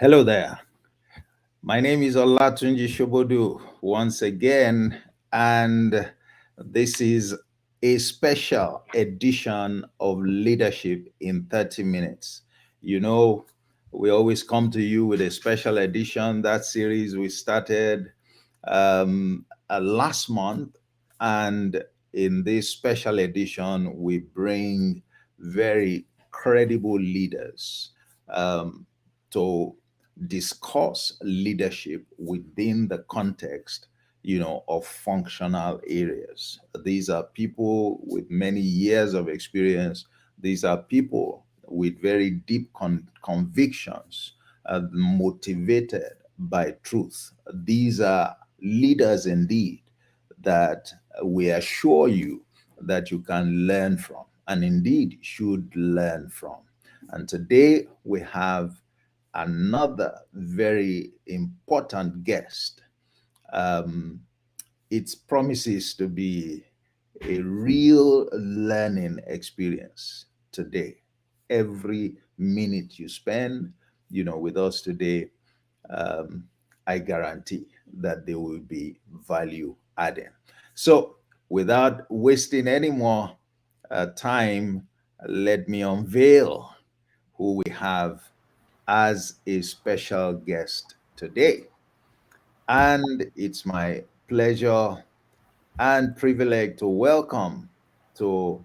Hello there. My name is Olatunji Shobodu once again, and this is a special edition of Leadership in 30 Minutes. You know, we always come to you with a special edition. That series we started last month, and in this special edition, we bring very credible leaders to discuss leadership within the context of functional areas. These are people with many years of experience. These are people with very deep convictions, motivated by truth. These are leaders indeed that we assure you that you can learn from, and indeed should learn from. And today we have another very important guest. Um, it promises to be a real learning experience today. Every minute you spend, with us today, um, I guarantee that they will be value adding. So, without wasting any more time, let me unveil who we have as a special guest today. And it's my pleasure and privilege to welcome to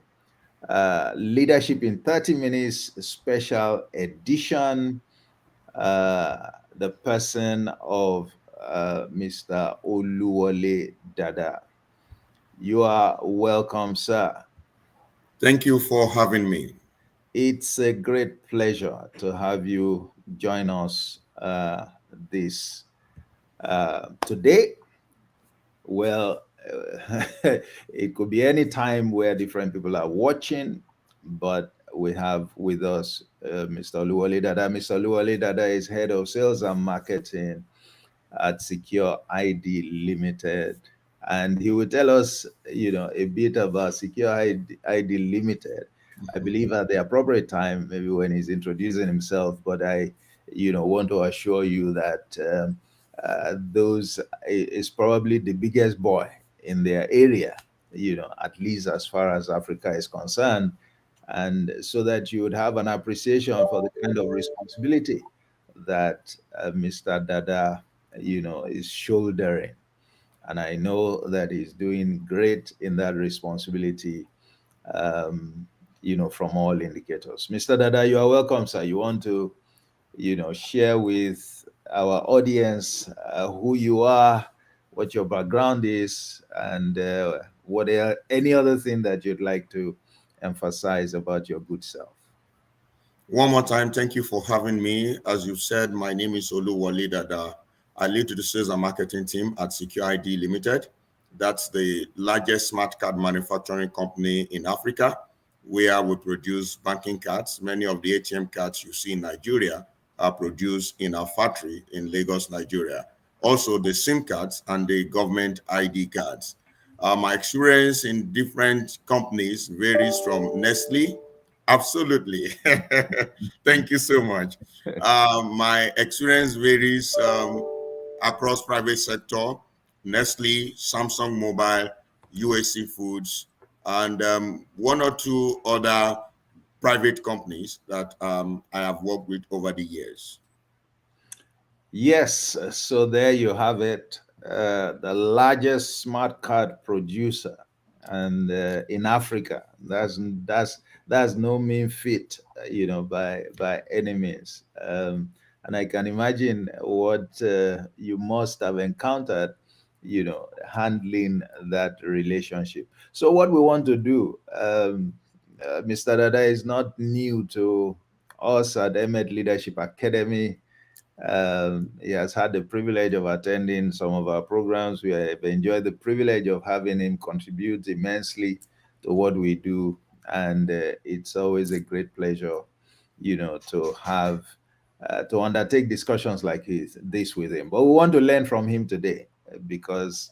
Leadership in 30 Minutes special edition, the person of Mr. Oluwole Dada. You are welcome, sir. Thank you for having me. It's a great pleasure to have you join us this today. Well, it could be any time where different people are watching, but we have with us Mr. Oluwole Dada. Mr. Oluwole Dada is head of sales and marketing at SecureID Limited, and he will tell us, a bit about SecureID Limited. I believe at the appropriate time, maybe when he's introducing himself. But I, want to assure you that those is probably the biggest boy in their area, at least as far as Africa is concerned, and so that you would have an appreciation for the kind of responsibility that Mr. Dada is shouldering. And I know that he's doing great in that responsibility, from all indicators. Mr. Dada, you are welcome, sir. You want to, share with our audience who you are, what your background is, and what are any other thing that you'd like to emphasize about your good self. One more time, thank you for having me. As you said, my name is Oluwole Dada. I lead the sales and marketing team at SecureID Limited. That's the largest smart card manufacturing company in Africa, where we produce banking cards. Many of the ATM cards you see in Nigeria are produced in our factory in Lagos, Nigeria. Also, the SIM cards and the government ID cards. My experience in different companies varies from Nestle. Absolutely. Thank you so much. My experience varies across private sector, Nestle, Samsung Mobile, UAC Foods, and one or two other private companies that I have worked with over the years. Yes, so there you have it. The largest smart card producer, and in Africa, that's no mean feat, by any means. And I can imagine what you must have encountered, handling that relationship. So what we want to do, Mr. Dada is not new to us at Emet Leadership Academy. He has had the privilege of attending some of our programs. We have enjoyed the privilege of having him contribute immensely to what we do. And it's always a great pleasure, to have, to undertake discussions like this with him. But we want to learn from him today because,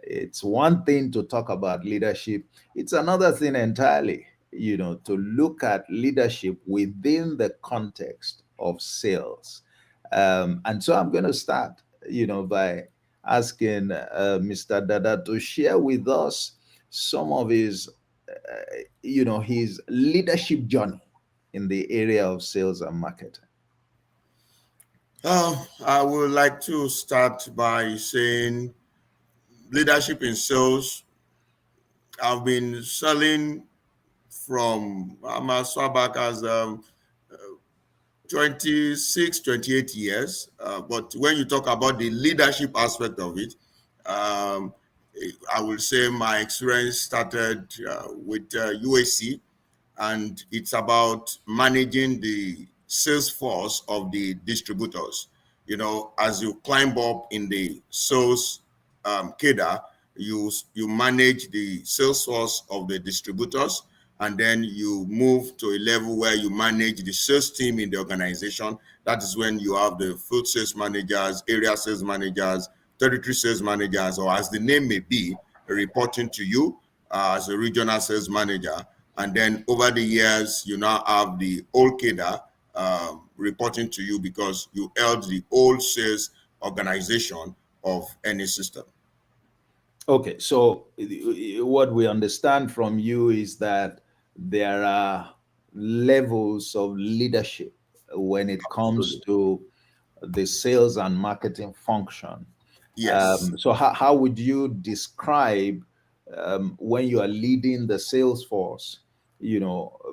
it's one thing to talk about leadership, it's another thing entirely, to look at leadership within the context of sales. And so I'm going to start, by asking Mr. Dada to share with us some of his leadership journey in the area of sales and marketing. I would like to start by saying leadership in sales. I've been selling from as far back as 26, 28 years. But when you talk about the leadership aspect of it, um, I will say my experience started with UAC, and it's about managing the sales force of the distributors. As you climb up in the sales cadre, you manage the sales force of the distributors, and then you move to a level where you manage the sales team in the organization. That is when you have the field sales managers, area sales managers, territory sales managers, or as the name may be, reporting to you as a regional sales manager. And then over the years, you now have the old cadre reporting to you because you held the old sales organization of any system. Okay, so what we understand from you is that there are levels of leadership when it comes Absolutely. to the sales and marketing function. Yes. So, how would you describe when you are leading the sales force,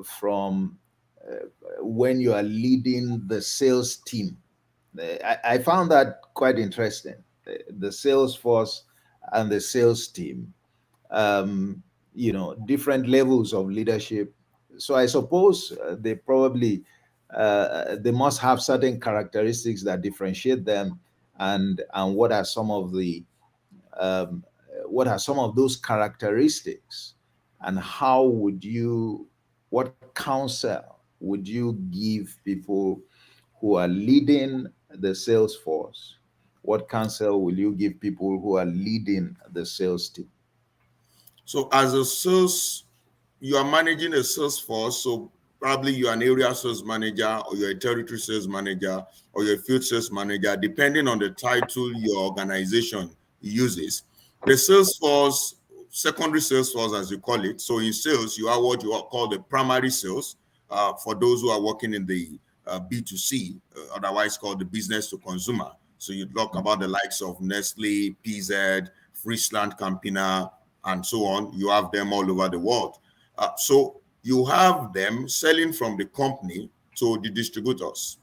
from when you are leading the sales team? I found that quite interesting. The sales force and the sales team, different levels of leadership. So I suppose they must have certain characteristics that differentiate them, and um, what are some of those characteristics, and what counsel would you give people who are leading the sales force? What counsel will you give people who are leading the sales team? So as a sales, you are managing a sales force. So probably you're an area sales manager, or you're a territory sales manager, or you're a field sales manager, depending on the title your organization uses. The sales force, secondary sales force, as you call it. So in sales, you are what you call the primary sales, for those who are working in the B2C, otherwise called the business to consumer. So you talk about the likes of Nestle, PZ, Friesland Campina, and so on. You have them all over the world. So you have them selling from the company to the distributors.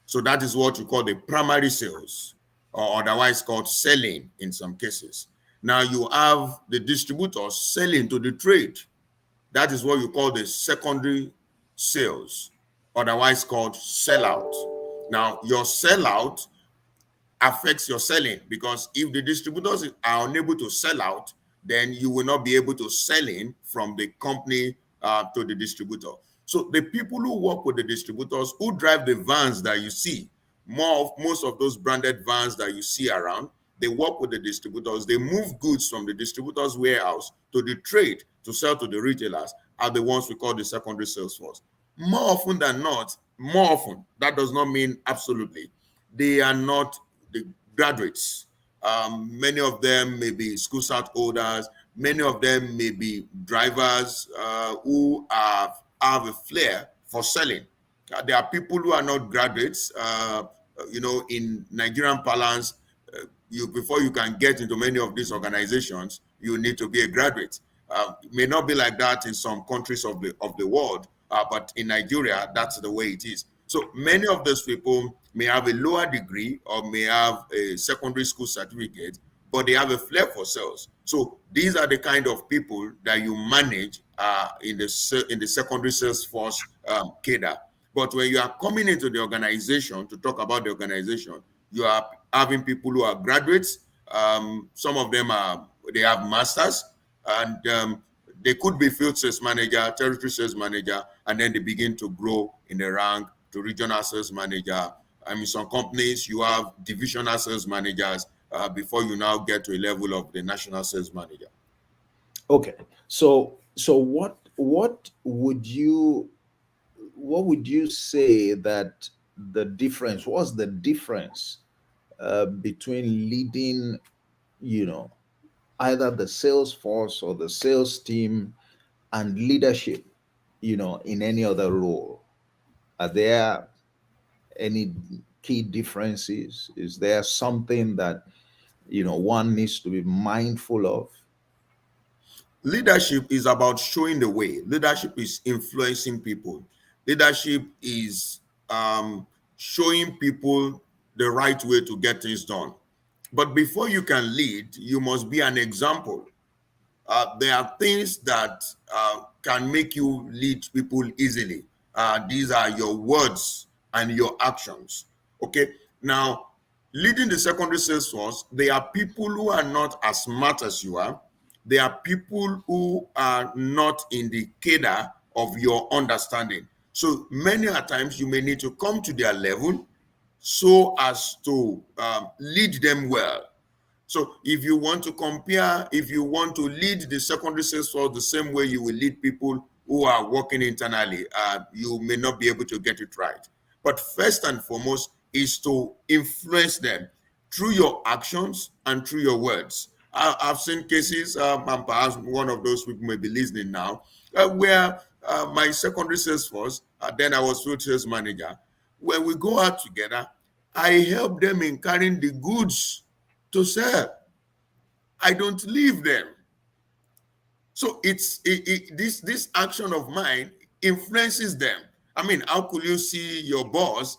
So that is what you call the primary sales, or otherwise called selling in some cases. Now you have the distributors selling to the trade. That is what you call the secondary sales, otherwise called sellout. Now your sellout affects your selling, because if the distributors are unable to sell out, then you will not be able to sell in from the company to the distributor. So the people who work with the distributors, who drive the vans that you see, most of those branded vans that you see around, they work with the distributors. They move goods from the distributors' warehouse to the trade to sell to the retailers, are the ones we call the secondary sales force. More often than not, more often, that does not mean absolutely, they are not the graduates. Many of them may be school start holders. Many of them may be drivers who have a flair for selling. There are people who are not graduates. In Nigerian parlance, before you can get into many of these organizations, you need to be a graduate. It may not be like that in some countries of the world, but in Nigeria, that's the way it is. So many of those people may have a lower degree or may have a secondary school certificate, but they have a flair for sales. So these are the kind of people that you manage in the secondary sales force cadre. But when you are coming into the organization to talk about the organization, you are having people who are graduates. Some of them they have masters, and they could be field sales manager, territory sales manager, and then they begin to grow in the rank to regional sales manager. I mean, some companies you have divisional sales managers before you now get to a level of the national sales manager. Okay, so what would you say that the difference? What's the difference between leading, you know, either the sales force or the sales team and leadership, in any other role? Are there any key differences? Is there something that, one needs to be mindful of? Leadership is about showing the way. Leadership is influencing people. Leadership is showing people the right way to get things done. But before you can lead, you must be an example. There are things that can make you lead people easily. These are your words and your actions. Okay. Now, leading the secondary sales force, there are people who are not as smart as you are. There are people who are not in the cadre of your understanding. So many a times you may need to come to their level so as to lead them well. So if you want to compare, if you want to lead the secondary sales force the same way you will lead people who are working internally, you may not be able to get it right. But first and foremost is to influence them through your actions and through your words. I've seen cases, and perhaps one of those people may be listening now, where my secondary sales force, then I was field sales manager, when we go out together, I help them in carrying the goods to sell. I don't leave them. So this action of mine influences them. I mean, how could you see your boss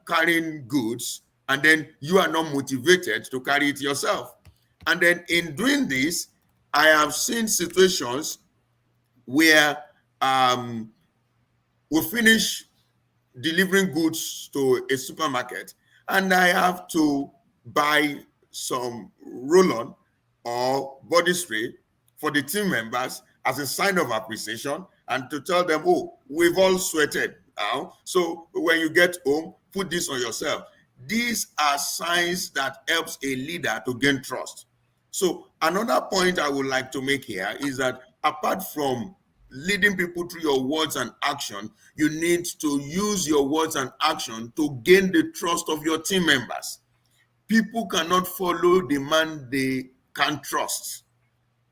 carrying goods and then you are not motivated to carry it yourself? And then in doing this, I have seen situations where we finish delivering goods to a supermarket and I have to buy some roll-on or body spray for the team members as a sign of appreciation and to tell them, oh, we've all sweated now. So when you get home, put this on yourself. These are signs that helps a leader to gain trust. So another point I would like to make here is that apart from leading people through your words and action, you need to use your words and action to gain the trust of your team members. People cannot follow the man they can trust.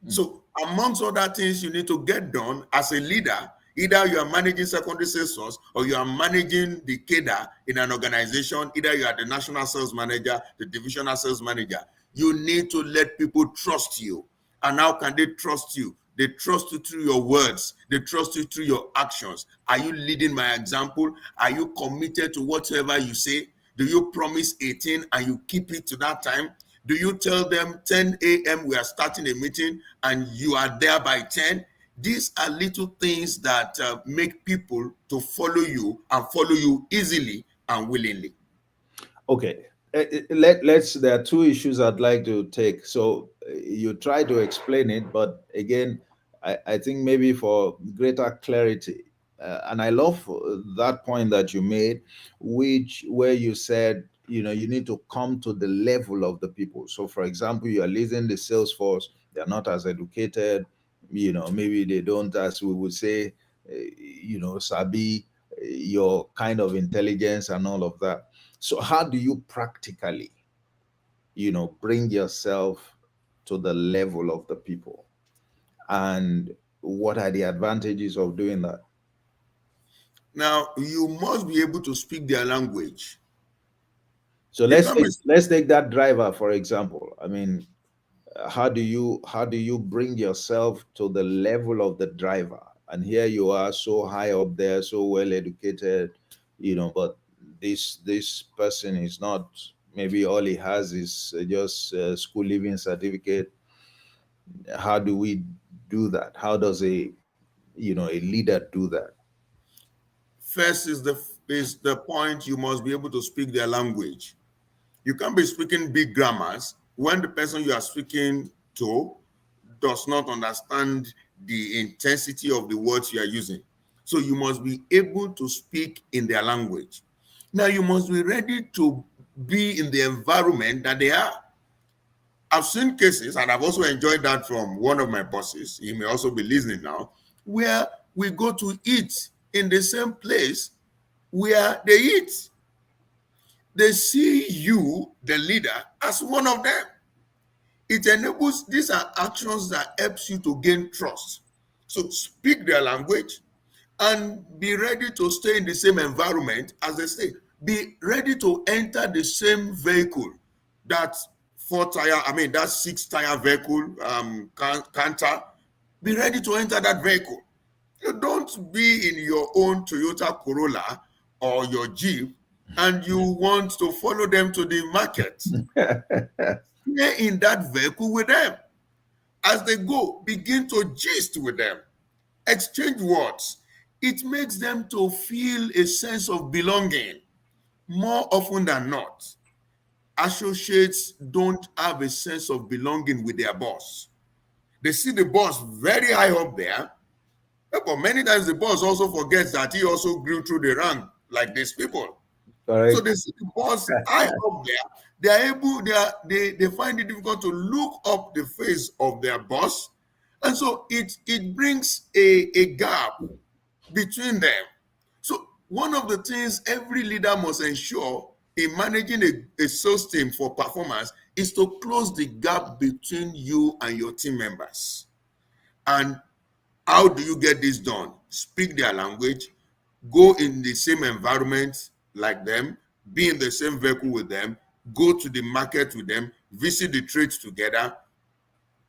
So amongst other things you need to get done as a leader, either you are managing secondary sales force or you are managing the cadre in an organization, either you are the national sales manager, the divisional sales manager, you need to let people trust you. And how can they trust you? They trust you through your words. They trust you through your actions. Are you leading by example? Are you committed to whatever you say? Do you promise 18 and you keep it to that time? Do you tell them 10 a.m. we are starting a meeting and you are there by 10? These are little things that make people to follow you and follow you easily and willingly. Okay. Let's There are two issues I'd like to take. So you try to explain it, but again, I think maybe for greater clarity, and I love that point that you made, which where you said, you need to come to the level of the people. So for example, you are leading the sales force, they're not as educated, maybe they don't, as we would say, sabi your kind of intelligence and all of that. So how do you practically, bring yourself to the level of the people? And what are the advantages of doing that? Now, you must be able to speak their language. So You let's can't take be, let's take that driver for example. I mean, how do you bring yourself to the level of the driver? And here you are, so high up there, so well educated, but this person is not. Maybe all he has is just a school leaving certificate. How do we do that? How does a leader do that? first is the point, you must be able to speak their language. You can't be speaking big grammars when the person you are speaking to does not understand the intensity of the words you are using. So you must be able to speak in their language. Now you must be ready to be in the environment that they are. I've seen cases, and I've also enjoyed that from one of my bosses. He may also be listening now, where we go to eat in the same place where they eat. They see you, the leader, as one of them. It enables, these are actions that helps you to gain trust. So speak their language and be ready to stay in the same environment as they stay. Be ready to enter the same vehicle. That that 6 tire vehicle, canter. Be ready to enter that vehicle. You don't be in your own Toyota Corolla or your Jeep and you want to follow them to the market. Stay in that vehicle with them. As they go, begin to gist with them, exchange words. It makes them to feel a sense of belonging. More often than not, associates don't have a sense of belonging with their boss. They see the boss very high up there, but many times the boss also forgets that he also grew through the rank like these people. So they Correct. see the boss high up there. They find it difficult to look up the face of their boss. And so it brings a gap between them. So one of the things every leader must ensure in managing a sales team for performance is to close the gap between you and your team members. And how do you get this done? Speak their language, go in the same environment like them, be in the same vehicle with them, go to the market with them, visit the trades together.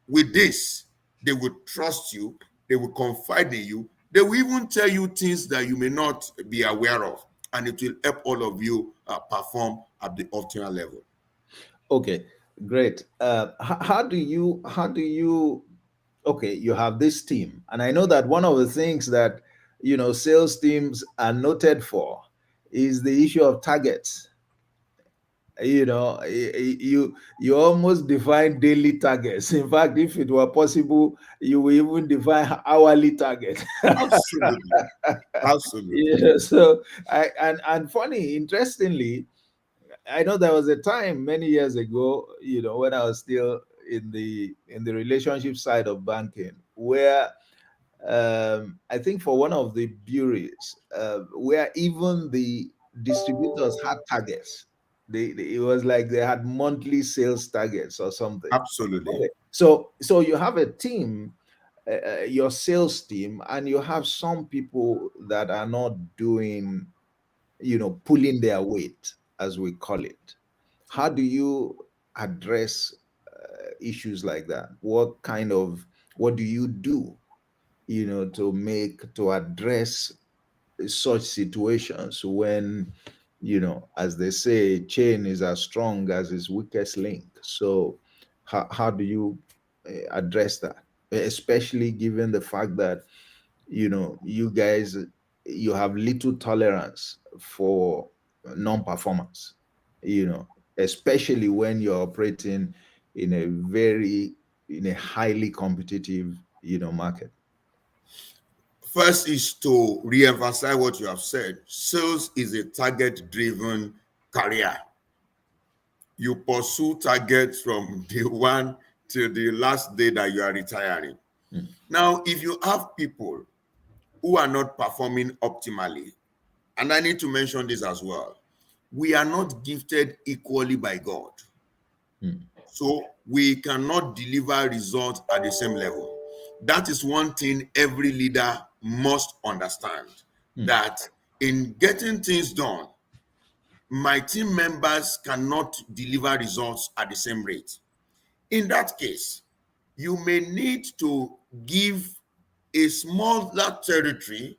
With this, they will trust you, they will confide in you, they will even tell you things that you may not be aware of, and it will help all of you perform at the optimal level. Okay, great. How do you, okay, you have this team. And I know that one of the things that, sales teams are noted for is the issue of targets. You almost define daily targets. In fact, if it were possible, you will even define hourly targets. Absolutely. Absolutely. So and funny, interestingly, I know there was a time many years ago, when I was still in the relationship side of banking, where I think for one of the bureaus, where even the distributors had targets. It was like they had monthly sales targets or something. Absolutely. Okay. So you have a team, your sales team, and you have some people that are not doing, pulling their weight, as we call it. How do you address issues like that? What do you do, to address such situations when, as they say, chain is as strong as its weakest link? So how do you address that, especially given the fact that, you guys, you have little tolerance for non-performance, especially when you're operating in a highly competitive, market. First is to re-emphasize what you have said. Sales is a target-driven career. You pursue targets from day one till the last day that you are retiring. Mm, Now, if you have people who are not performing optimally, and I need to mention this as well, we are not gifted equally by God. mm, So we cannot deliver results at the same level. That is one thing every leader must understand, mm. that in getting things done, my team members cannot deliver results at the same rate. In that case, you may need to give a smaller territory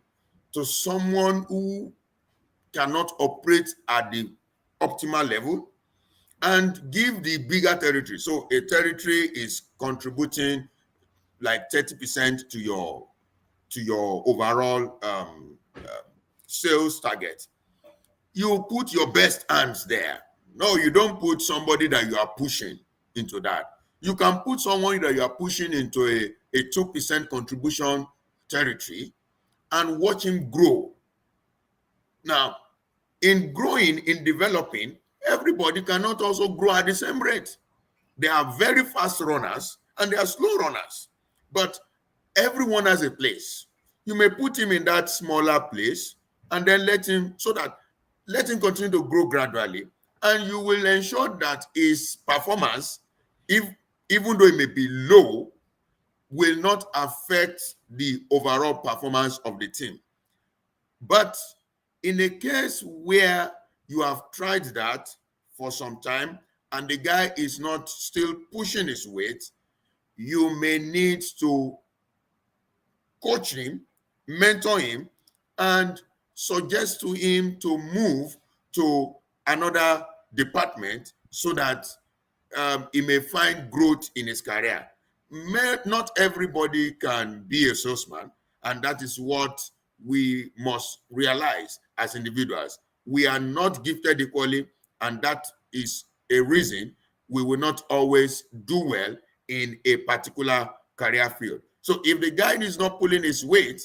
to someone who cannot operate at the optimal level and give the bigger territory. So a territory is contributing like 30% to your overall sales target. You put your best hands there. No, you don't put somebody that you are pushing into that. You can put someone that you are pushing into a 2% contribution territory and watch him grow. Now, in growing, in developing, everybody cannot also grow at the same rate. There are very fast runners and there are slow runners, but everyone has a place. You may put him in that smaller place and then let him continue to grow gradually. and you will ensure that his performance, if even though it may be low, will not affect the overall performance of the team. But in a case where you have tried that for some time and the guy is not still pushing his weight, you may need to coach him, mentor him, and suggest to him to move to another department so that he may find growth in his career. Not everybody can be a salesman, and that is what we must realize as individuals. We are not gifted equally, and that is a reason we will not always do well in a particular career field. So if the guy is not pulling his weight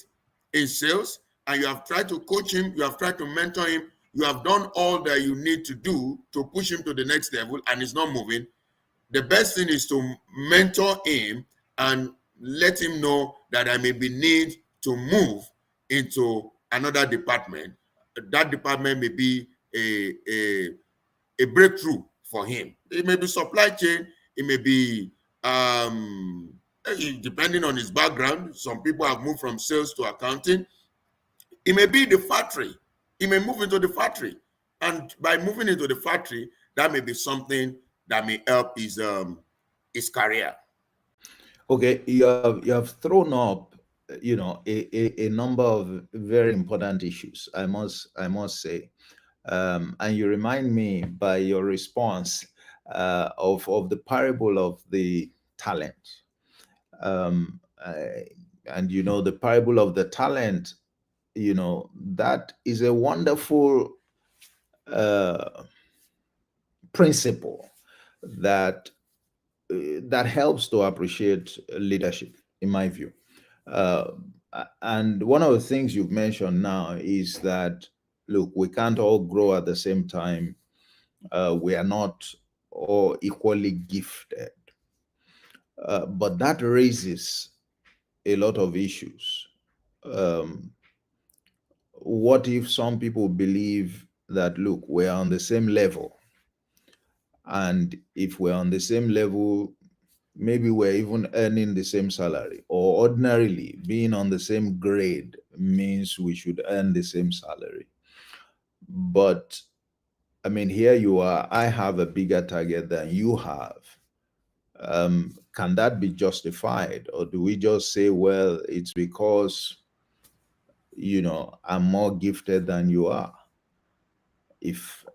in sales, and you have tried to coach him, you have tried to mentor him, you have done all that you need to do to push him to the next level, and he's not moving, the best thing is to mentor him and let him know that I may be need to move into another department. That department may be a breakthrough for him. It may be supply chain, it may be depending on his background. Some people have moved from sales to accounting. It may be the factory. He may move into the factory. And by moving into the factory, that may be something that may help his career. Okay, you have thrown up, a number of very important issues. I must say, and you remind me by your response of the parable of the talent. And the parable of the talent, that is a wonderful uh, principle that that helps to appreciate leadership, in my view. Uh, and one of the things you've mentioned now is that, look, we can't all grow at the same time. We are not all equally gifted. But that raises a lot of issues. Um, what if some people believe that, look, we're on the same level? And if we're on the same level, maybe we're even earning the same salary, or ordinarily being on the same grade means we should earn the same salary. But I mean, here you are, I have a bigger target than you have. Can that be justified? Or do we just say, well, it's because, I'm more gifted than you are? If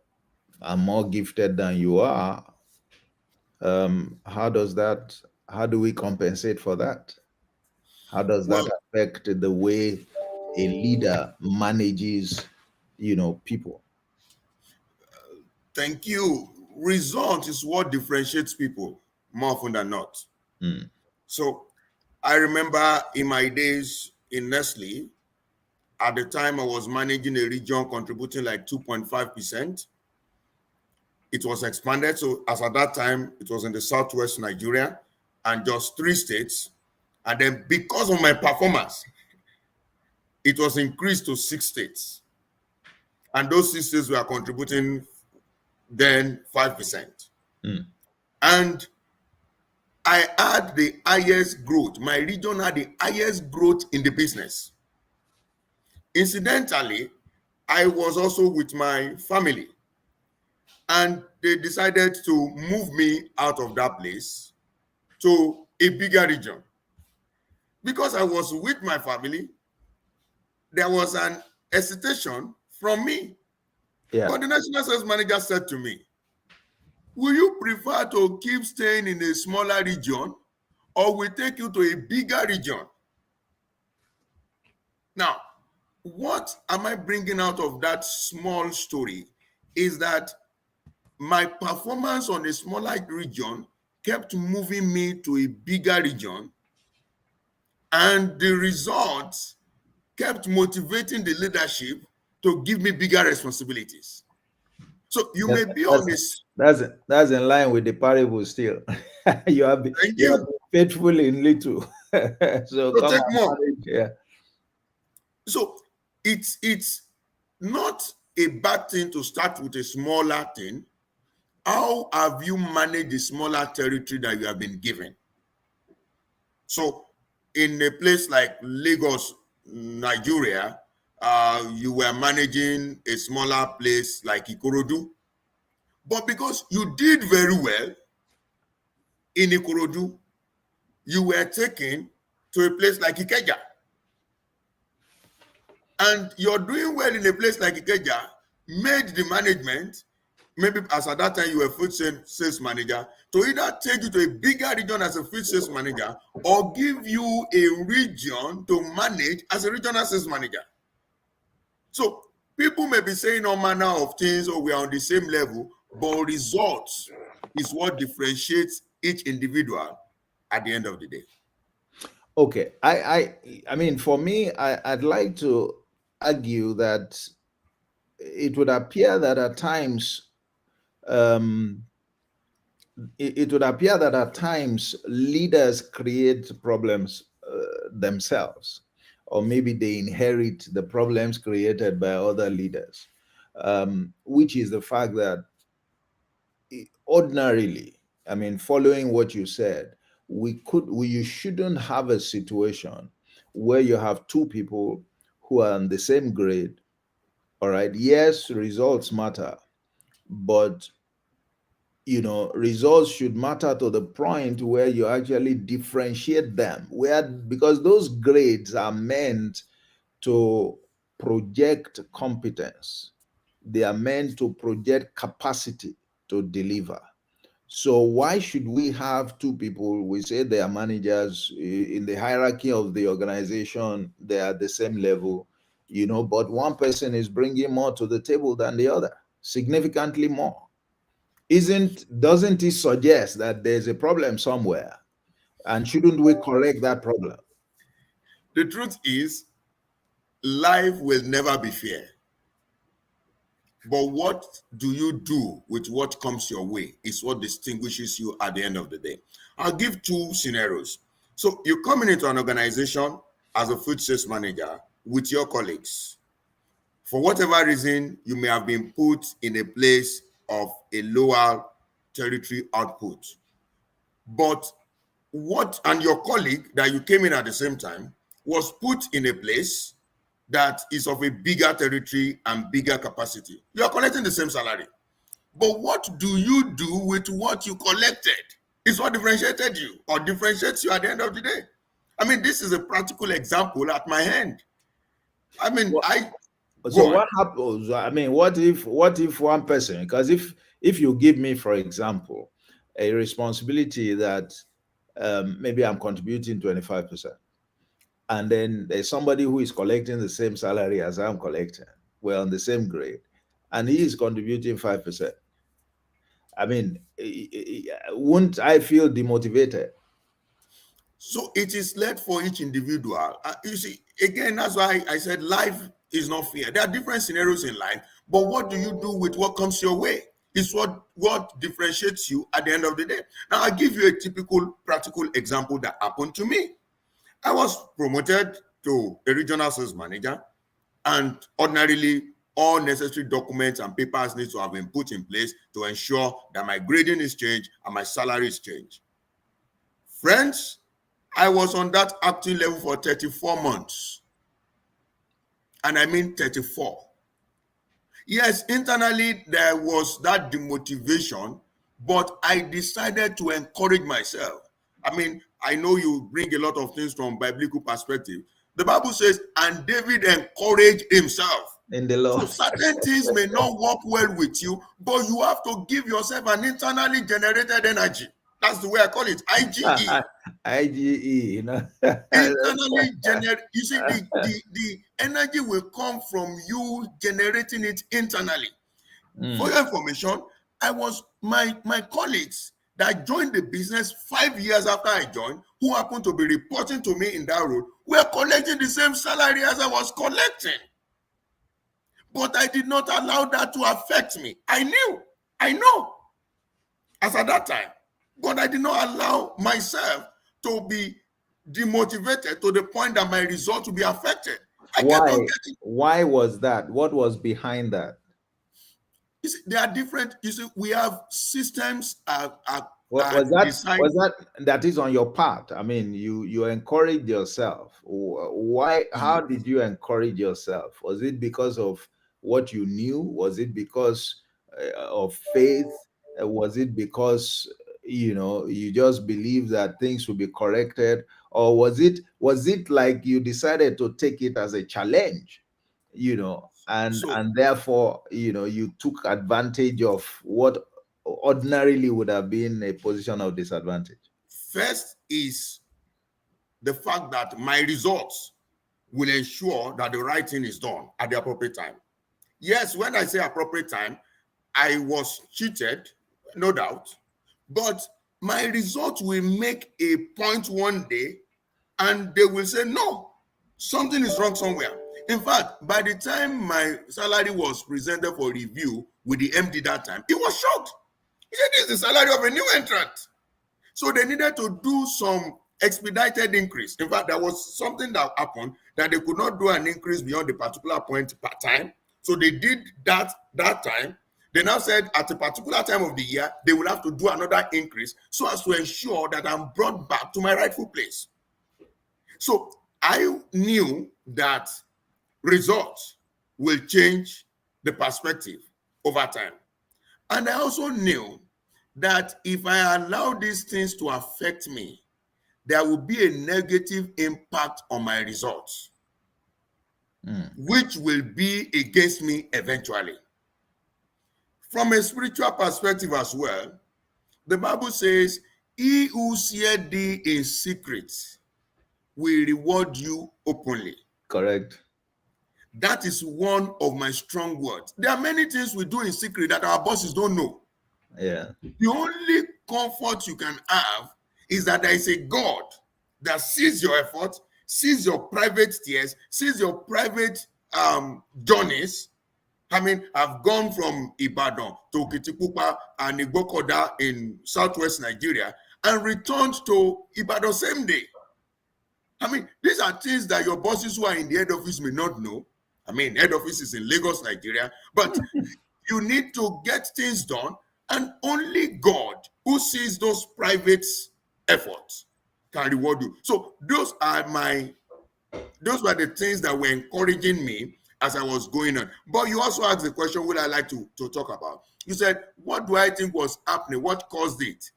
I'm more gifted than you are, how do we compensate for that? How does that Well, affect the way a leader manages, people? thank you. Result is what differentiates people more often than not. Mm, So I remember in my days in Nestle, at the time I was managing a region contributing like 2.5%. It was expanded. So as at that time, it was in the southwest Nigeria and just 3 states. And then because of my performance, it was increased to 6 states. And those 6 states were contributing then 5%. mm. And I had the highest growth. My region had the highest growth in the business. Incidentally, I was also with my family, and they decided to move me out of that place to a bigger region. Because I was with my family, there was an hesitation from me. Yeah. But the national sales manager said to me, will you prefer to keep staying in a smaller region, or we take you to a bigger region? Now, what am I bringing out of that small story is that my performance on a smaller region kept moving me to a bigger region, and the results kept motivating the leadership to give me bigger responsibilities. So you Yes, may be on that's this. that's in line with the parable still. Thank you have you. been faithful in little. So So come take and more. manage. Yeah. So it's not a bad thing to start with a smaller thing, how have you managed the smaller territory that you have been given? So in a place like Lagos, Nigeria, you were managing a smaller place like Ikorodu, but because you did very well in Ikorodu, you were taken to a place like Ikeja. And you're doing well in a place like Ikeja, made the management, maybe as at that time you were food sales manager, to either take you to a bigger region as a food sales manager or give you a region to manage as a regional sales manager. So people may be saying all manner of things, or we are on the same level, but results is what differentiates each individual at the end of the day. Okay, I mean, for me, I'd like to argue that it would appear that at times, um, it would appear that at times leaders create problems themselves, or maybe they inherit the problems created by other leaders, which is the fact that ordinarily, I mean, following what you said, you shouldn't have a situation where you have two people who are on the same grade. All right. Yes, results matter, but results should matter to the point where you actually differentiate them, where because those grades are meant to project competence, they are meant to project capacity to deliver. So why should we have two people, we say they are managers in the hierarchy of the organization, they are at the same level, but one person is bringing more to the table than the other, significantly more. Doesn't it suggest that there's a problem somewhere? And shouldn't we correct that problem? The truth is, life will never be fair. But what do you do with what comes your way is what distinguishes you at the end of the day. I'll give two scenarios. So you're coming into an organization as a food sales manager with your colleagues. For whatever reason, you may have been put in a place of a lower territory output. But and your colleague that you came in at the same time was put in a place that is of a bigger territory and bigger capacity. You are collecting the same salary. But what do you do with what you collected? Is what differentiated you or differentiates you at the end of the day. I mean, this is a practical example at my hand. I mean, so what happens? I mean, what if one person, because if you give me, for example, a responsibility that maybe I'm contributing 25%. And then there's somebody who is collecting the same salary as I'm collecting. We're on the same grade, and he is contributing 5%. I mean, wouldn't I feel demotivated? So it is led for each individual. You see, again, that's why I said life is not fair. There are different scenarios in life, but what do you do with what comes your way? Is what differentiates you at the end of the day. Now, I'll give you a typical practical example that happened to me. I was promoted to a regional sales manager, and ordinarily, all necessary documents and papers need to have been put in place to ensure that my grading is changed and my salary is changed. Friends, I was on that acting level for 34 months. And I mean 34. Yes, internally, there was that demotivation, but I decided to encourage myself. I mean, I know you bring a lot of things from biblical perspective. The Bible says, and David encouraged himself. In the Lord. So certain things may not work well with you, but you have to give yourself an internally generated energy. That's the way I call it, IGE. IGE, Internally generate. You see, the energy will come from you generating it internally. For your information, I was my colleagues that joined the business 5 years after I joined, who happened to be reporting to me in that role, were collecting the same salary as I was collecting. But I did not allow that to affect me. I know, as at that time, but I did not allow myself to be demotivated to the point that my result will be affected. Why was that? What was behind that? You see, they are different. You see, we have systems are Was that designed. that is on your part? I mean, you encouraged yourself. Why? How did you encourage yourself? Was it because of what you knew? Was it because of faith? Was it because you just believe that things will be corrected, or was it like you decided to take it as a challenge? So And therefore you took advantage of what ordinarily would have been a position of disadvantage. first is the fact that my results will ensure that the right thing is done at the appropriate time. Yes, when I say appropriate time, I was cheated, no doubt, but my results will make a point one day and they will say, no, something is wrong somewhere. In fact, by the time my salary was presented for review with the MD that time, he was shocked. He said, this is the salary of a new entrant. So they needed to do some expedited increase. In fact, there was something that happened that they could not do an increase beyond the particular point per time. So they did that time. They now said at a particular time of the year, they will have to do another increase so as to ensure that I'm brought back to my rightful place. So I knew that results will change the perspective over time. And I also knew that if I allow these things to affect me, there will be a negative impact on my results, which will be against me eventually. From a spiritual perspective as well, the Bible says, he who seeth thee in secret will reward you openly. Correct. That is one of my strong words. There are many things we do in secret that our bosses don't know. Yeah. The only comfort you can have is that there is a God that sees your effort, sees your private tears, sees your private journeys. I mean, I've gone from Ibadan to Kitikupa and Igbokoda in southwest Nigeria and returned to Ibadan same day. I mean, these are things that your bosses who are in the head office may not know. I mean, head office is in Lagos, Nigeria, but you need to get things done, and only God, who sees those private efforts, can reward you. So those were the things that were encouraging me as I was going on. But you also asked the question, would I like to talk about? You said, what do I think was happening? What caused it?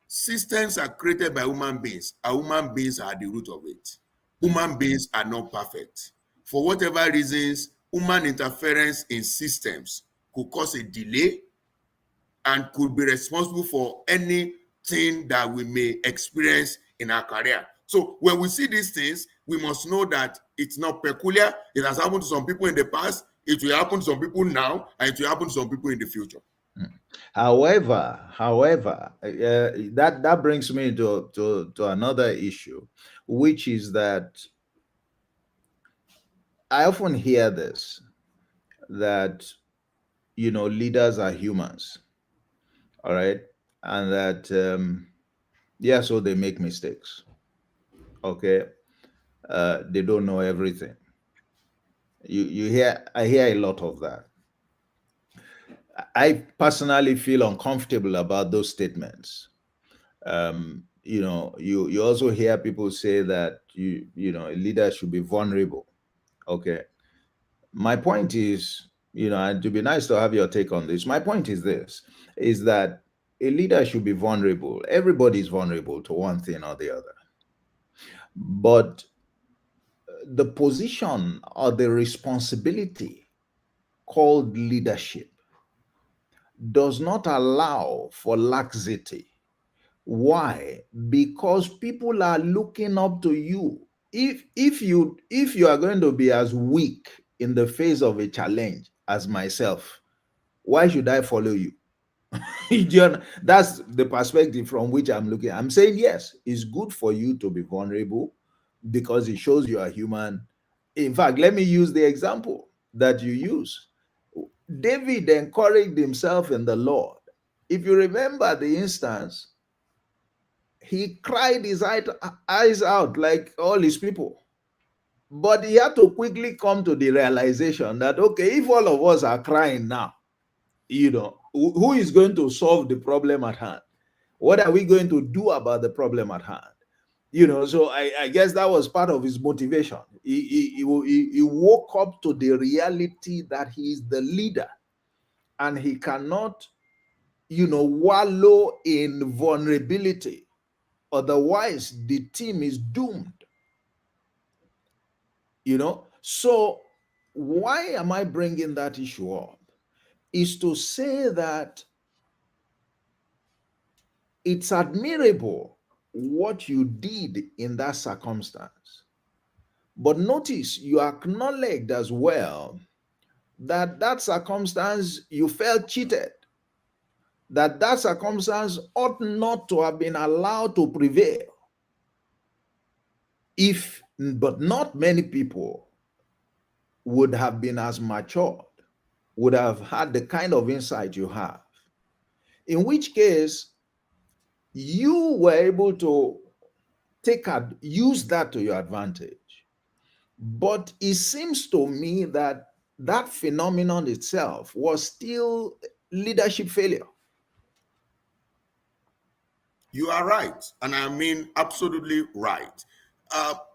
Systems are created by human beings, and human beings are the root of it. Human beings are not perfect. For whatever reasons, human interference in systems could cause a delay and could be responsible for anything that we may experience in our career. So when we see these things, we must know that it's not peculiar. It has happened to some people in the past, it will happen to some people now, and it will happen to some people in the future. However, that brings me to another issue, which is that I often hear this, that leaders are humans, all right, and that yeah, so they make mistakes, okay, they don't know everything. I hear a lot of that. I personally feel uncomfortable about those statements. You also hear people say that a leader should be vulnerable. Okay. My point is, and to be nice to have your take on this, my point is this, is that a leader should be vulnerable. Everybody is vulnerable to one thing or the other. But the position or the responsibility called leadership does not allow for laxity. Why? Because people are looking up to you. If you are going to be as weak in the face of a challenge as myself, why should I follow you? That's the perspective from which I'm looking. I'm saying yes, it's good for you to be vulnerable because it shows you are human. In fact, let me use the example that you use. David encouraged himself in the Lord. If you remember the instance, he cried his eyes out like all his people. But he had to quickly come to the realization that, okay, if all of us are crying now, who is going to solve the problem at hand? What are we going to do about the problem at hand? So I guess that was part of his motivation. He woke up to the reality that he is the leader and he cannot, wallow in vulnerability. Otherwise, the team is doomed. So why am I bringing that issue up? Is to say that it's admirable what you did in that circumstance. But notice you acknowledged as well that that circumstance you felt cheated, that that circumstance ought not to have been allowed to prevail. But not many people would have been as matured, would have had the kind of insight you have. In which case, you were able to use that to your advantage. But it seems to me that that phenomenon itself was still leadership failure. You are right, and I mean absolutely right.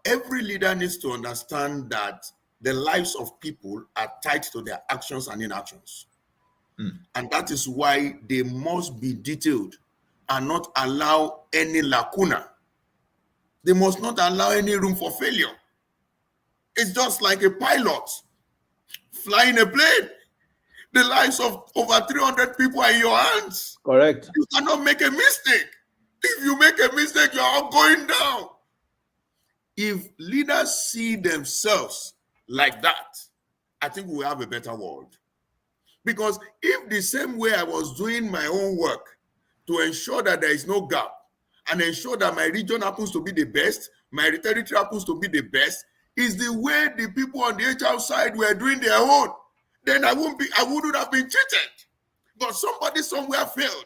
Every leader needs to understand that the lives of people are tied to their actions and inactions. And that is why they must be detailed and not allow any lacuna. They must not allow any room for failure. It's just like a pilot flying a plane. The lives of over 300 people are in your hands. Correct. You cannot make a mistake. If you make a mistake, you're all going down. If leaders see themselves like that, I think we have a better world. Because if the same way I was doing my own work to ensure that there is no gap and ensure that my region happens to be the best, my territory happens to be the best, is the way the people on the HR side were doing their own, then I wouldn't have been cheated. But somebody somewhere failed.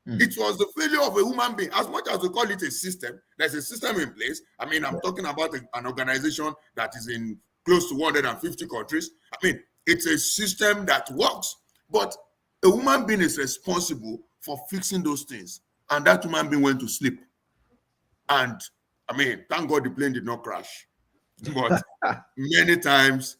It was the failure of a human being. As much as we call it a system, there's a system in place. I mean, I'm talking about an organization that is in close to 150 countries. I mean, it's a system that works. But a human being is responsible for fixing those things. And that human being went to sleep. And, I mean, thank God the plane did not crash. But many times,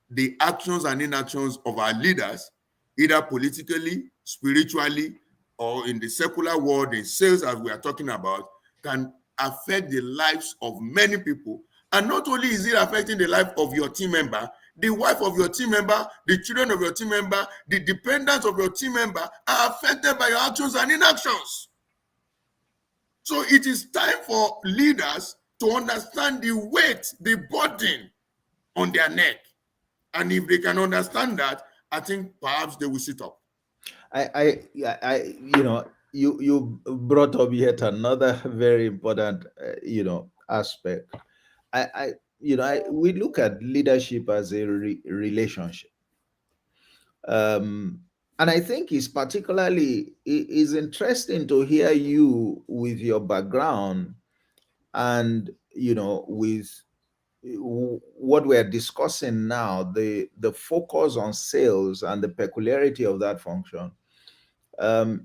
the actions and inactions of our leaders, either politically, spiritually, or in the secular world, in sales, as we are talking about, can affect the lives of many people. And not only is it affecting the life of your team member, the wife of your team member, the children of your team member, the dependents of your team member are affected by your actions and inactions. So it is time for leaders to understand the weight, the burden on their neck. And if they can understand that, I think perhaps they will sit up. You brought up yet another very important, aspect. We look at leadership as a relationship, and I think it's particularly is interesting to hear you with your background and with what we're discussing now, the focus on sales and the peculiarity of that function.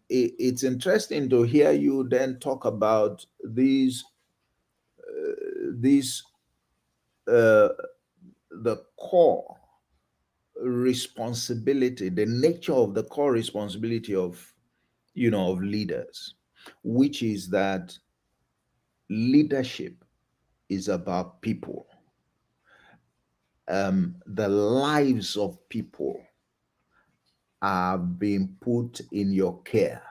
It's interesting to hear you then talk about these the core responsibility, the nature of the core responsibility of of leaders, which is that leadership is about people. The lives of people are being put in your care.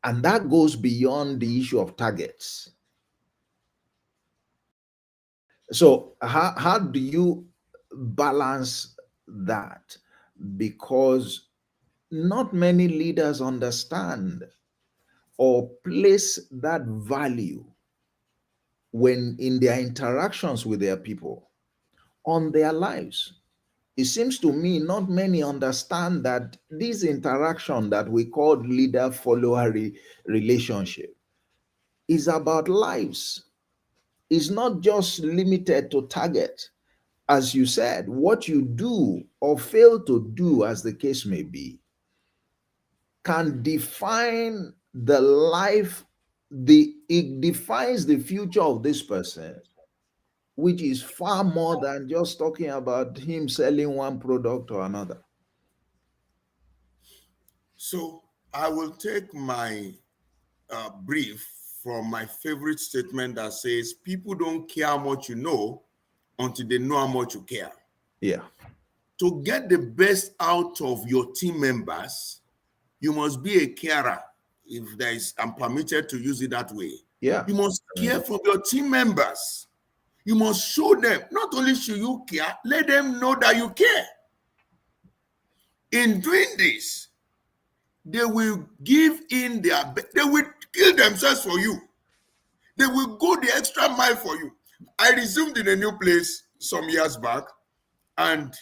And that goes beyond the issue of targets. So how do you balance that? Because not many leaders understand or place that value when in their interactions with their people on their lives. It seems to me not many understand that this interaction that we call leader-follower relationship is about lives. It's not just limited to target. as you said, what you do or fail to do, as the case may be, can define the life, it defines the future of this person, which is far more than just talking about him selling one product or another. So I will take my brief from my favorite statement that says, people don't care how much you know until they know how much you care. Yeah. To get the best out of your team members, you must be a carer. If there is, I'm permitted to use it that way. Yeah. You must care for your team members. You must show them, not only should you care, let them know that you care. In doing this, they will give in their, they will kill themselves for you. They will go the extra mile for you. I resumed in a new place some years back, and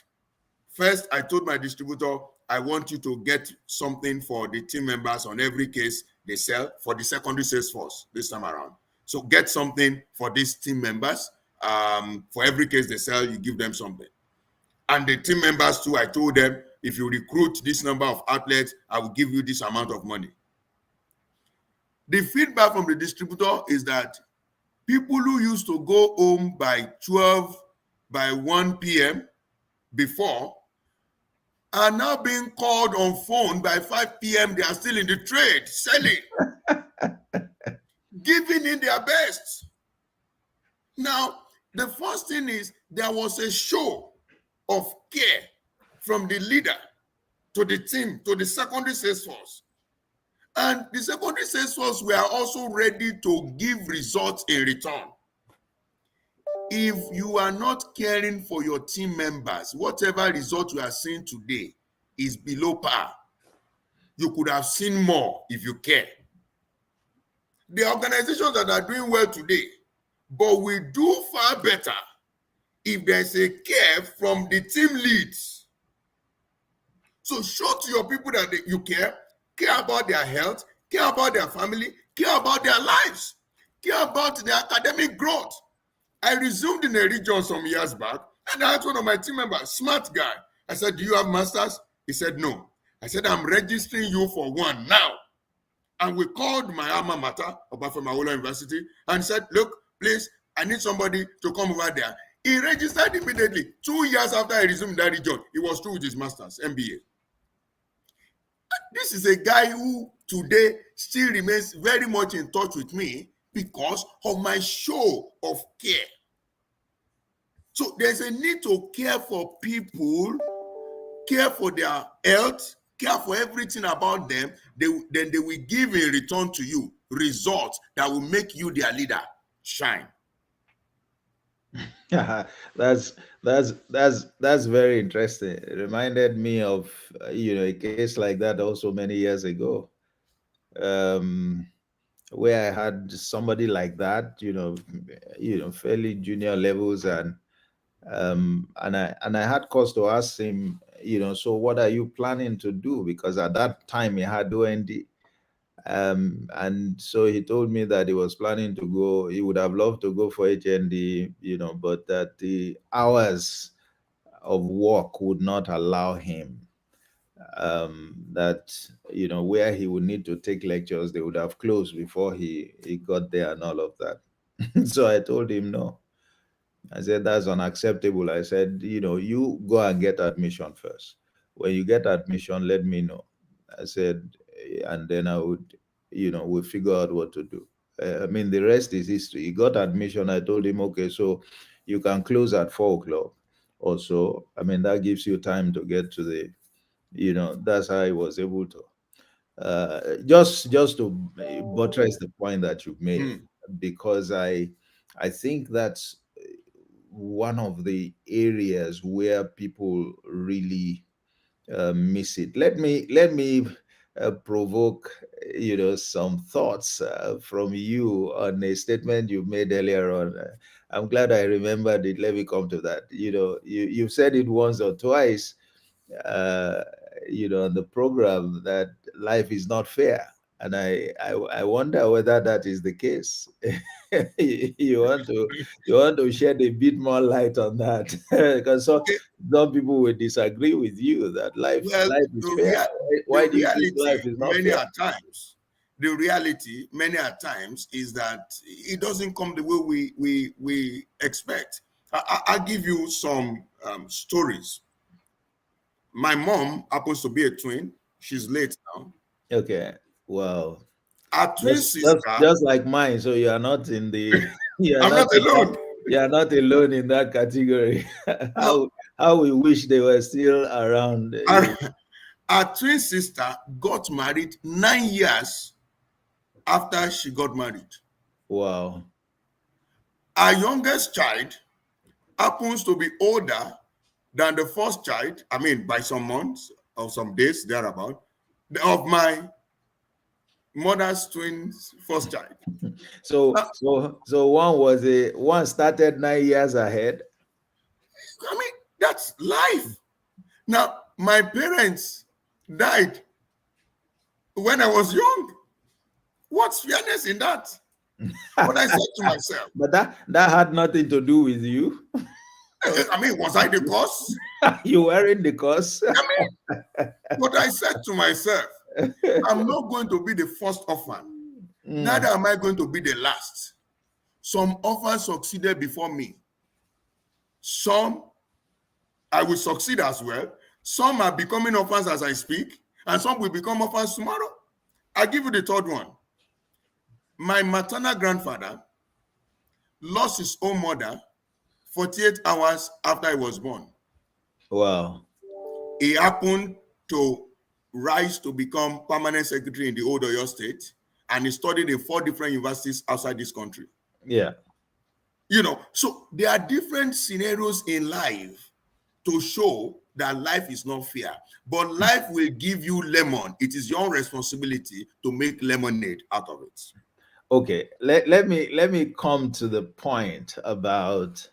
first I told my distributor, I want you to get something for the team members on every case they sell for the secondary sales force this time around. So get something for these team members. For every case they sell, you give them something. And the team members too, I told them, if you recruit this number of outlets, I will give you this amount of money. The feedback from the distributor is that people who used to go home by 12, by 1 p.m. before are now being called on phone by 5 p.m. They are still in the trade, selling, giving in their best. Now, the first thing is there was a show of care from the leader to the team, to the secondary sales force. And the secondary sales force were also ready to give results in return. If you are not caring for your team members, whatever result you are seeing today is below par. You could have seen more if you care. The organizations that are doing well today, but we do far better if there's a care from the team leads. So show to your people that you care about their health, care about their family, care about their lives, care about their academic growth. I resumed in a region some years back, and I asked one of my team members, smart guy. I said, do you have masters? He said, no. I said, I'm registering you for one now. And we called my alma mater, Obafemi University, and said, look, please, I need somebody to come over there. He registered immediately. 2 years after I resumed that region, he was through with his master's, MBA. This is a guy who today still remains very much in touch with me because of my show of care. So there's a need to care for people, care for their health, care for everything about them. Then they will give in return to you results that will make you their leader shine. That's very interesting. It reminded me of a case like that also many years ago, um, where I had somebody like that, fairly junior levels, and I had cause to ask him, so what are you planning to do? Because at that time he had OND. And so he told me that he was planning to go, he would have loved to go for HND, but that the hours of work would not allow him. That, where he would need to take lectures, they would have closed before he got there and all of that. So I told him no. I said, that's unacceptable. I said, you go and get admission first. When you get admission, let me know. I said, and then I would, we'll figure out what to do. I mean, the rest is history. He got admission. I told him, okay, so you can close at 4 o'clock or so. I mean, that gives you time to get to the, that's how I was able to. Just to buttress the point that you made, because I think that's one of the areas where people really miss it. Let me provoke some thoughts from you on a statement you made earlier on. I'm glad I remembered it. Let me come to that. You've said it once or twice, on the program, that life is not fair. And I wonder whether that is the case. you want to shed a bit more light on that because Okay. some people will disagree with you that Well, life is fair. the Why do you think reality life is not many fair? a times, the reality many a times is that it doesn't come the way we expect. I'll give you some stories. My mom happens to be a twin. She's late now. Okay, well, Our twin sister, just like mine. So you are not in the you are I'm not not in that, alone. you are not alone in that category. No, how we wish they were still around. our, our twin sister got married 9 years after she got married. Wow. Our youngest child happens to be older than the first child, I mean, by some months or some days thereabout, of my mother's twins first child. So Now, one started 9 years ahead. I mean, that's life. Now, my parents died when I was young. What's fairness in that? But I said to myself, But that had nothing to do with you. I mean, was I the cause? You were in the course. I mean, but I said to myself, I'm not going to be the first orphan. Mm, Neither am I going to be the last. Some orphans succeeded before me. Some I will succeed as well. Some are becoming orphans as I speak, and some will become orphans tomorrow. I give you the third one. My maternal grandfather lost his own mother 48 hours after he was born. wow. He happened to rise to become permanent secretary in the old Oyo state, and he studied in 4 different universities outside this country. Yeah. So there are different scenarios in life to show that life is not fair, but life will give you lemon. It is your responsibility to make lemonade out of it. Okay. Let me come to the point about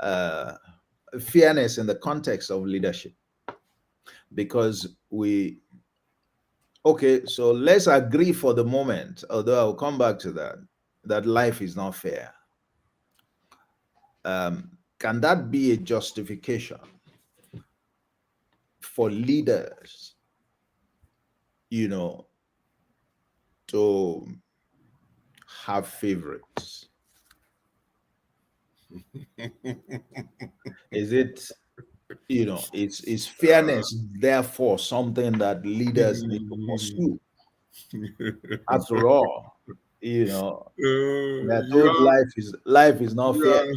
uh, fairness in the context of leadership, because okay, so let's agree for the moment, although I'll come back to that life is not fair. Can that be a justification for leaders, you know, to have favorites? Is it, is fairness therefore something that leaders need to pursue? After all, they're You told are life is not you fair. are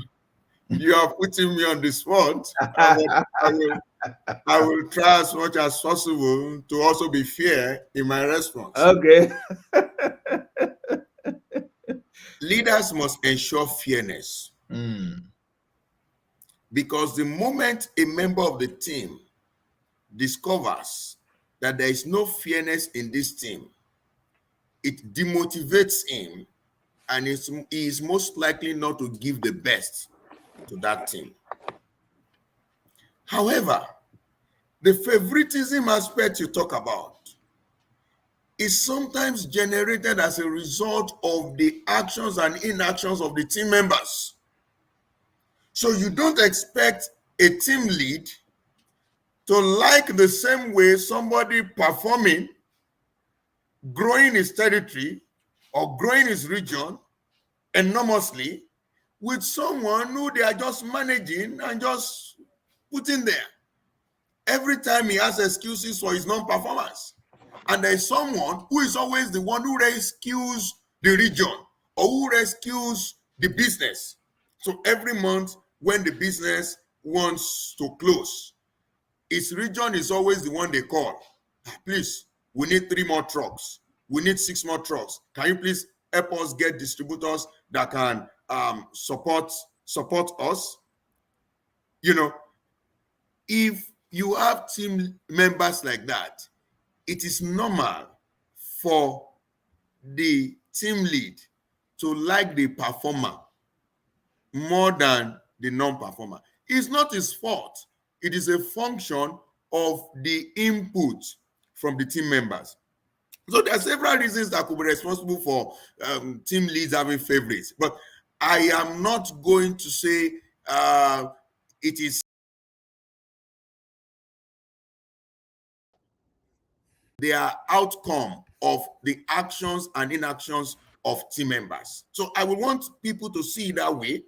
you are putting me on the spot. I will try as much as possible to also be fair in my response. Okay. Leaders must ensure fairness Mm, because the moment a member of the team discovers that there is no fairness in this team, it demotivates him and he is most likely not to give the best to that team. However, the favoritism aspect you talk about is sometimes generated as a result of the actions and inactions of the team members. So you don't expect a team lead to like the same way somebody performing, growing his territory or growing his region enormously with someone who they are just managing and just putting there. Every time he has excuses for his non-performance. And there is someone who is always the one who rescues the region or who rescues the business. So every month when the business wants to close, its region is always the one they call. Please, we need 3 more trucks. We need 6 more trucks. Can you please help us get distributors that can support us? If you have team members like that, it is normal for the team lead to like the performer more than the non-performer. It's not his fault. It is a function of the input from the team members. So there are several reasons that could be responsible for team leads having favorites. But I am not going to say it is the outcome of the actions and inactions of team members. So I would want people to see it that way.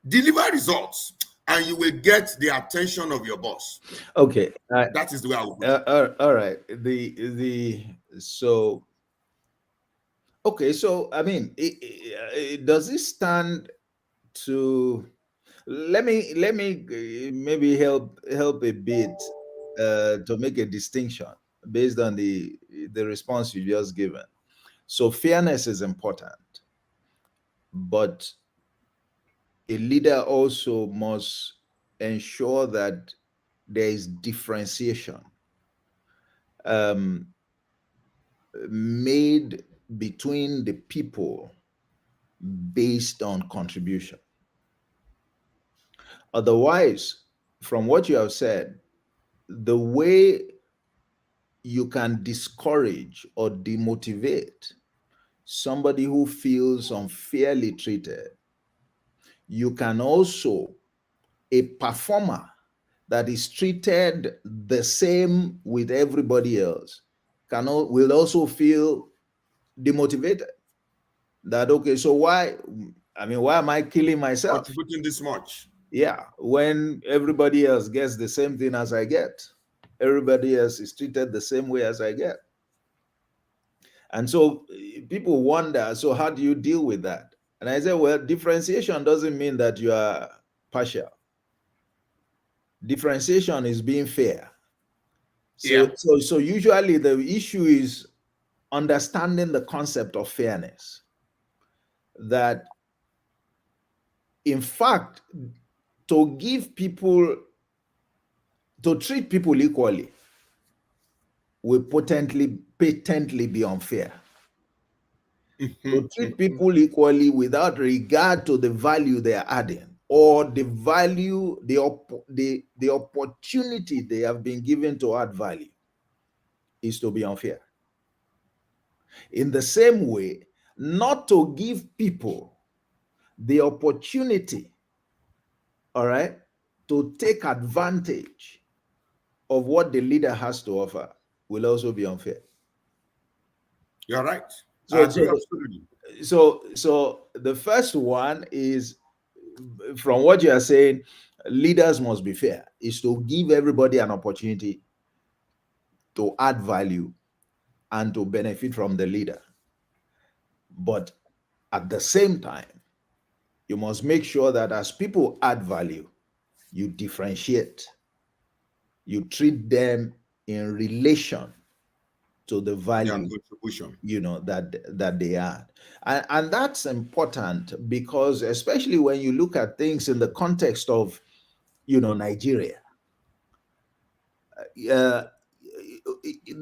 Deliver results, and you will get the attention of your boss. Okay. That is the way I would put it. All right. So okay. So I mean, does it stand to? Let me maybe help a bit to make a distinction based on the response you just given. So fairness is important, but a leader also must ensure that there is differentiation um, made between the people based on contribution. Otherwise, from what you have said, the way you can discourage or demotivate somebody who feels unfairly treated, you can also, a performer that is treated the same with everybody else will also feel demotivated. That okay, so why am I killing myself? Contributing this much. Yeah, when everybody else gets the same thing as I get, everybody else is treated the same way as I get. And so people wonder, so how do you deal with that? And I say, well, differentiation doesn't mean that you are partial. Differentiation is being fair. Yeah. So usually the issue is understanding the concept of fairness. That in fact, to give people, to treat people equally will patently be unfair. To treat people equally without regard to the value they are adding or the value, the opportunity they have been given to add value is to be unfair. In the same way, not to give people the opportunity, all right, to take advantage of what the leader has to offer will also be unfair. You're right. I So, agree absolutely. so the first one is, from what you are saying, leaders must be fair, is to give everybody an opportunity to add value and to benefit from the leader. But at the same time, you must make sure that as people add value, you differentiate, you treat them in relation to the Their value, contribution. that they add. And that's important because especially when you look at things in the context of Nigeria, uh,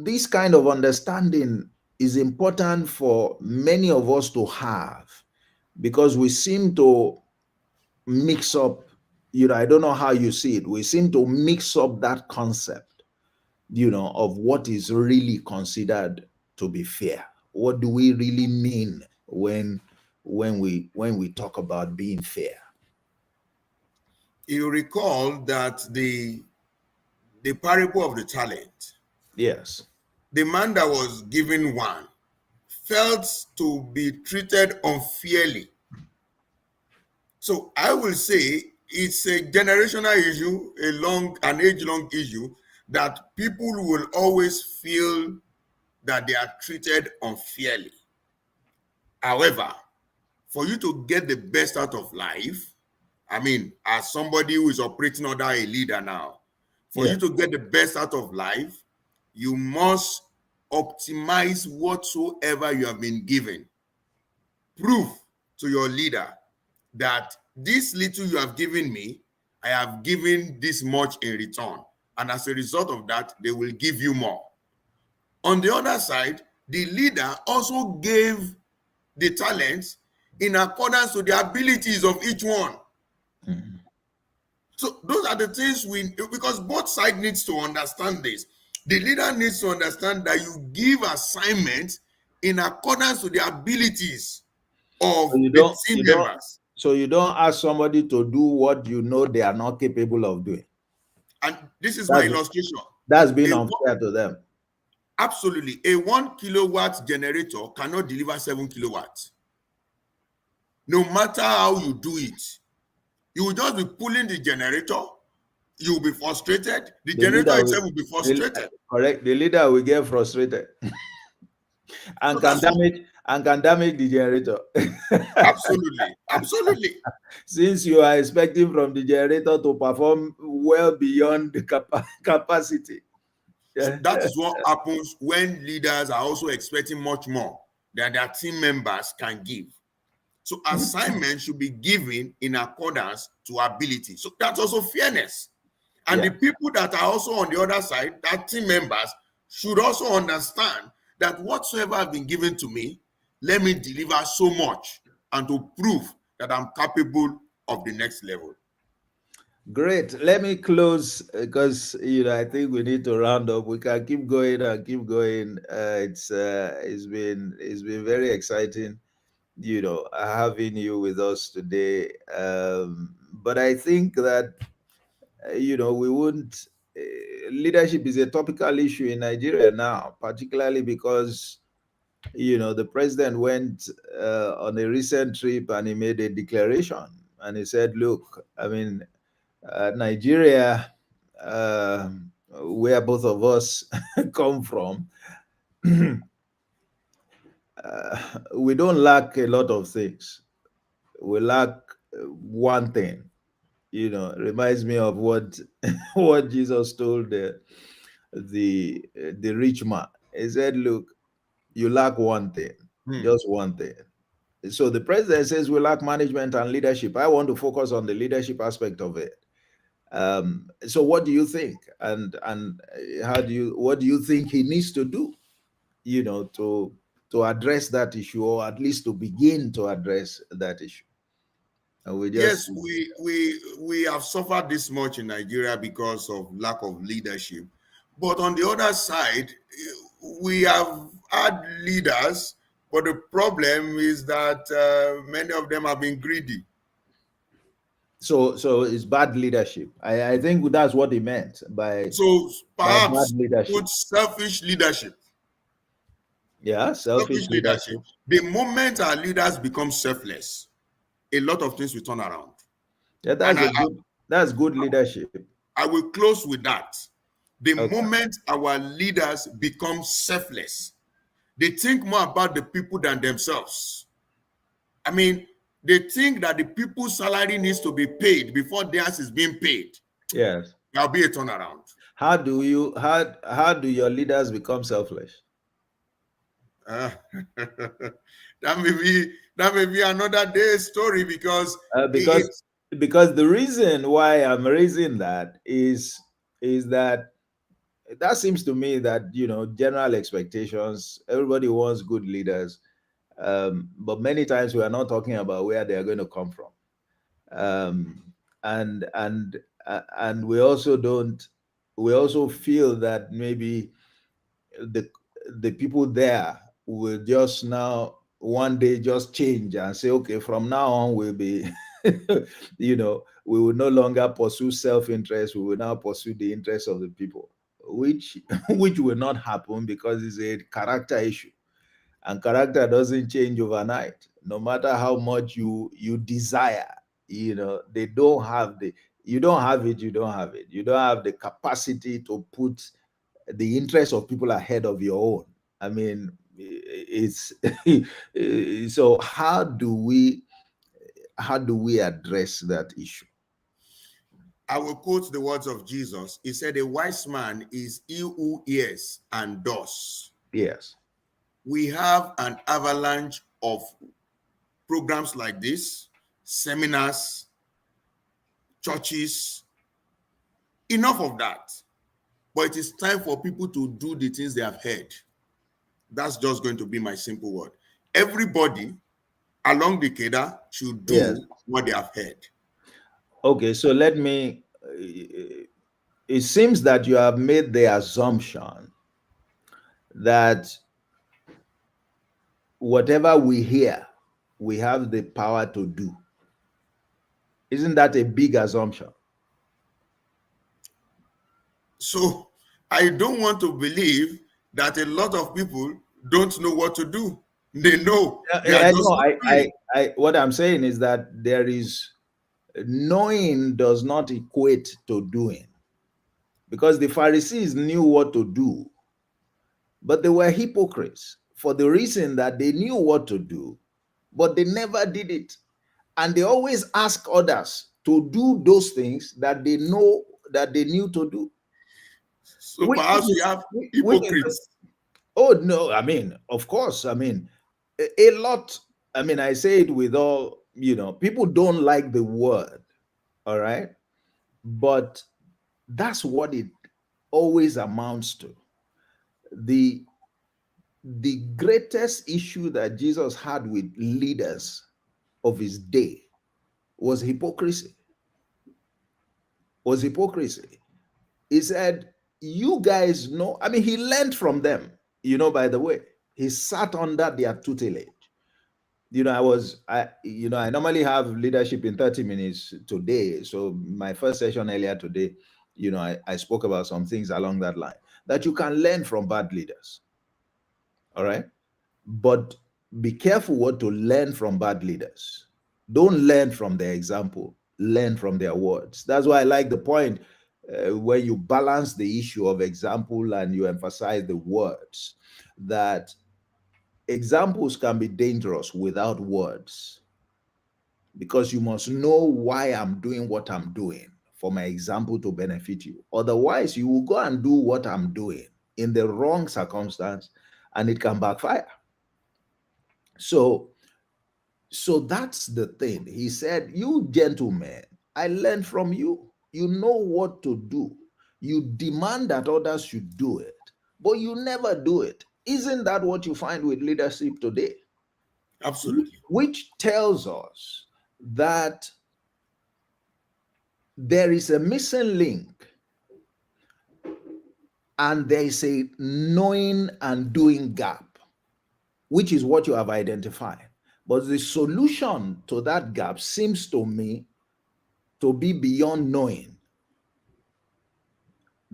this kind of understanding is important for many of us to have, because we seem to mix up, I don't know how you see it, we seem to mix up that concept, of what is really considered to be fair. What do we really mean when we talk about being fair? You recall that the parable of the talent, Yes. the man that was given one felt to be treated unfairly. So I will say it's a generational issue, an age-long issue, that people will always feel that they are treated unfairly. However, for you to get the best out of life, I mean, as somebody who is operating under a leader now, for Yeah. you to get the best out of life, you must optimize whatsoever you have been given. Prove to your leader that this little you have given me, I have given this much in return. And as a result of that, they will give you more. On the other side, the leader also gave the talents in accordance to the abilities of each one. Mhm. So those are the things because both sides needs to understand this. The leader needs to understand that you give assignments in accordance to the abilities of So you the don't team you don't members. so you don't ask somebody to do what you know they are not capable of doing. And this is my That's illustration. that's being A unfair to them. Absolutely. A 1 kilowatt generator cannot deliver 7 kilowatts. No matter how you do it, you will just be pulling the generator. You will be frustrated. The The generator leader will itself will be the, frustrated. correct. The leader will get frustrated So and can that's what, damage the generator. absolutely, absolutely. Since you are expecting from the generator to perform well beyond the capacity. So Yeah. that is what happens when leaders are also expecting much more than their team members can give. So assignments should be given in accordance to ability. So that's also fairness. And the Yeah. people that are also on the other side, that team members, should also understand that whatsoever has been given to me, let me deliver so much and to prove that I'm capable of the next level. Great. Let me close because I think we need to round up. We can keep going and keep going. It's been very exciting, having you with us today. But I think that we wouldn't. Leadership is a topical issue in Nigeria now, particularly because the president went on a recent trip and he made a declaration and he said, "Look, I mean." Nigeria, uh, where both of us come from, we don't lack a lot of things. We lack one thing. Reminds me of what what Jesus told the rich man. He said, "Look, you lack one thing, Hmm. just one thing." So the president says we lack management and leadership. I want to focus on the leadership aspect of it. So what do you think, and what do you think he needs to do, to address that issue, or at least to begin to address that issue? And we just Yes, we have suffered this much in Nigeria because of lack of leadership. But on the other side, we have had leaders, but the problem is that many of them have been greedy. so it's bad leadership. I think that's what he meant So by bad perhaps leadership. put selfish leadership. Yeah, selfish Selfish leadership. leadership. The moment our leaders become selfless, a lot of things will turn around. Yeah, And that's good leadership. I will close with that. The Okay. moment our leaders become selfless, they think more about the people than themselves. I mean, they think that the people's salary needs to be paid before theirs is being paid. Yes. There'll be a turnaround. How do your leaders become selfish? Uh, that may be another day's story because uh, it, because because the reason why I'm raising that is that seems to me that general expectations, everybody wants good leaders, but many times we are not talking about where they are going to come from, um, and we also feel that maybe the the people there will just now one day just change and say, okay, from now on we'll be we will no longer pursue self-interest, we will now pursue the interests of the people, which which will not happen because it's a character issue, and character doesn't change overnight. No matter how much you desire, they don't have the you don't have it, you don't have the capacity to put the interests of people ahead of your own. I mean, it's so how do we address that issue? I will quote the words of Jesus. He said, "A wise man is he who hears and does." Yes. We have an avalanche of programs like this, seminars, churches, enough of that. But it is time for people to do the things they have heard. That's just going to be my simple word. Everybody along the cadre should Yes. do what they have heard. Okay, so let me it seems that you have made the assumption that whatever we hear, we have the power to do. Isn't that a big assumption? So I don't want to believe that a lot of people don't know what to do. They know, they are I just know. not doing. What I'm saying is that there is knowing does not equate to doing, because the Pharisees knew what to do, but they were hypocrites for the reason that they knew what to do, but they never did it. And they always ask others to do those things that they know that they knew to do. So perhaps we have Which is hypocrites. oh no, I mean, of course, I mean, a lot. I mean, I say it with all, people don't like the word, all right, but that's what it always amounts to. The the greatest issue that Jesus had with leaders of his day was hypocrisy. Was hypocrisy. He said, "You guys know." I mean, he learned from them. By the way, he sat under their tutelage. I normally have leadership in 30 minutes today. So my first session earlier today, I spoke about some things along that line that you can learn from bad leaders. All right. But be careful what to learn from bad leaders. Don't learn from their example, learn from their words. That's why I like the point where you balance the issue of example and you emphasize the words, that examples can be dangerous without words, because you must know why I'm doing what I'm doing for my example to benefit you. Otherwise, you will go and do what I'm doing in the wrong circumstance and it can backfire. So that's the thing. He said, "You gentlemen, I learned from you. You know what to do. You demand that others should do it, but you never do it." Isn't that what you find with leadership today? Absolutely. Which tells us that there is a missing link and there is a knowing and doing gap, which is what you have identified. But the solution to that gap seems to me to be beyond knowing,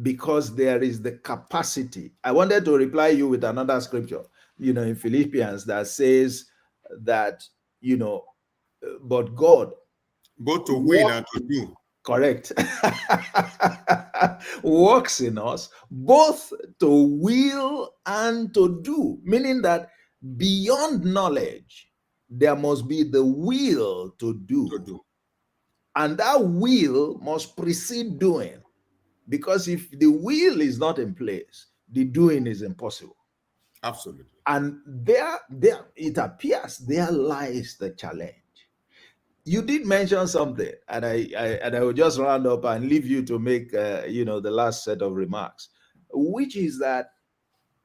because there is the capacity. I wanted to reply you with another scripture, in Philippians, that says that, but God Both to will works, and to do. correct, works in us both to will and to do, meaning that beyond knowledge, there must be the will to To do. do. And that will must precede doing. Because if the will is not in place, the doing is impossible. Absolutely. And there it appears there lies the challenge. You did mention something, and I will just round up and leave you to make the last set of remarks, which is that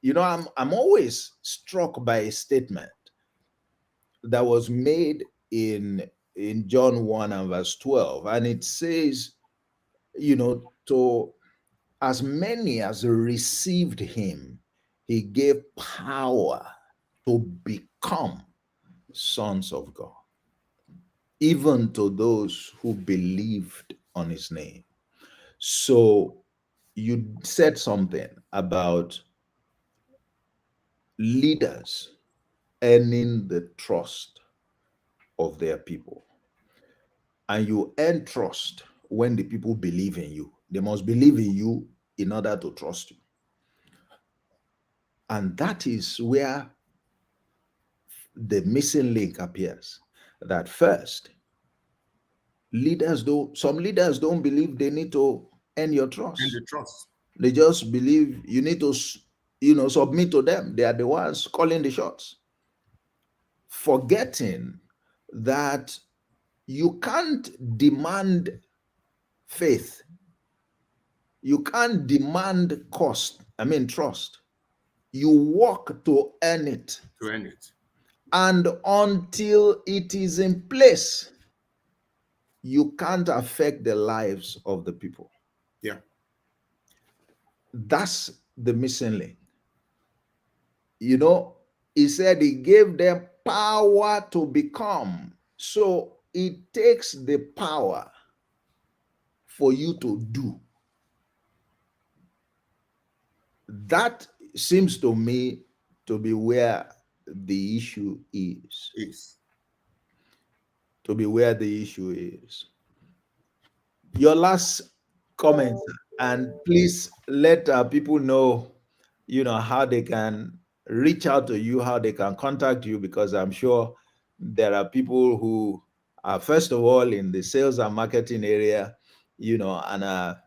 I'm always struck by a statement that was made in John 1 and verse 12, and it says, to as many as received him, he gave power to become sons of God, even to those who believed on his name. So you said something about leaders earning the trust of their people. And you earn trust when the people believe in you. They must believe in you in order to trust you. And that is where the missing link appears. That first, some leaders don't believe they need to earn your And trust. the trust. They just believe you need to submit to them. They are the ones calling the shots, forgetting that you can't demand faith, you can't demand trust. You work to earn it, To earn it. and until it is in place, you can't affect the lives of the people. Yeah. That's the missing link. You know, He said he gave them power to become. So it takes the power for you to do. That seems to me to be where the issue is. Yes. To be where the issue is. Your last comment, and please let people know, how they can reach out to you, how they can contact you, because I'm sure there are people who are, first of all, in the sales and marketing area, and are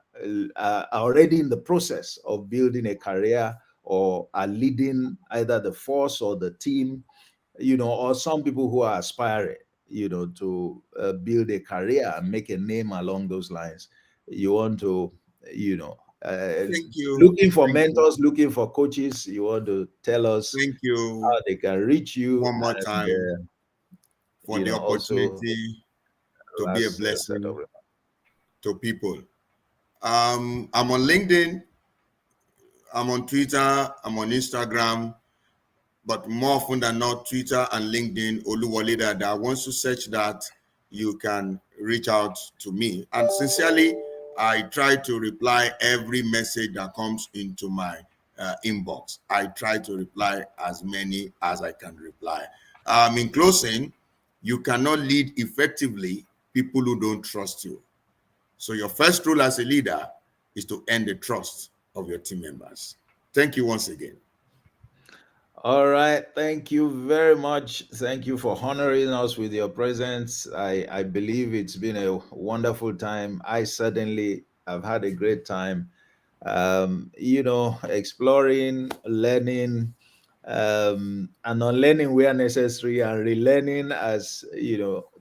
already in the process of building a career, or are leading either the force or the team, or some people who are aspiring, to build a career and make a name along those lines. You want to, you know, uh, Thank you. looking for Thank you. mentors, looking for coaches. You want to tell us Thank you how they can reach you, one more and time for the also opportunity to be a last set of blessing remarks. to people. I'm on LinkedIn, I'm on Twitter, I'm on Instagram, but more often than not, Twitter and LinkedIn, Oluwole Dada. Once you search that, you can reach out to me. And sincerely, I try to reply every message that comes into my inbox. I try to reply as many as I can reply. In closing, you cannot lead effectively people who don't trust you. So your first rule as a leader is to earn the trust of your team members. Thank you once again. All right. Thank you very much. Thank you for honoring us with your presence. I believe it's been a wonderful time. I certainly have had a great time, exploring, learning, and unlearning where necessary, and relearning, as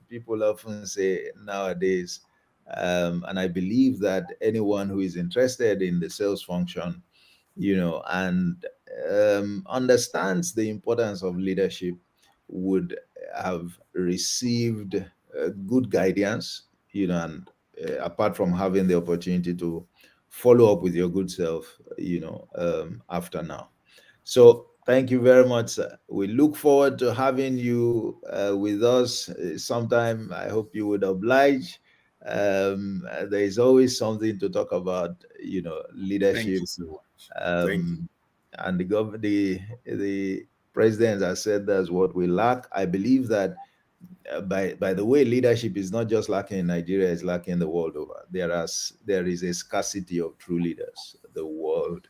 people often say nowadays. And I believe that anyone who is interested in the sales function, and understands the importance of leadership, would have received good guidance, and apart from having the opportunity to follow up with your good self, after now. So thank you very much, sir. We look forward to having you with us sometime. I hope you would oblige. There is always something to talk about, Thank leadership. you so much. Thank you. um, and the president has said that's what we lack. I believe that by the way, leadership is not just lacking in Nigeria; it's lacking the world over. There is a scarcity of true leaders the world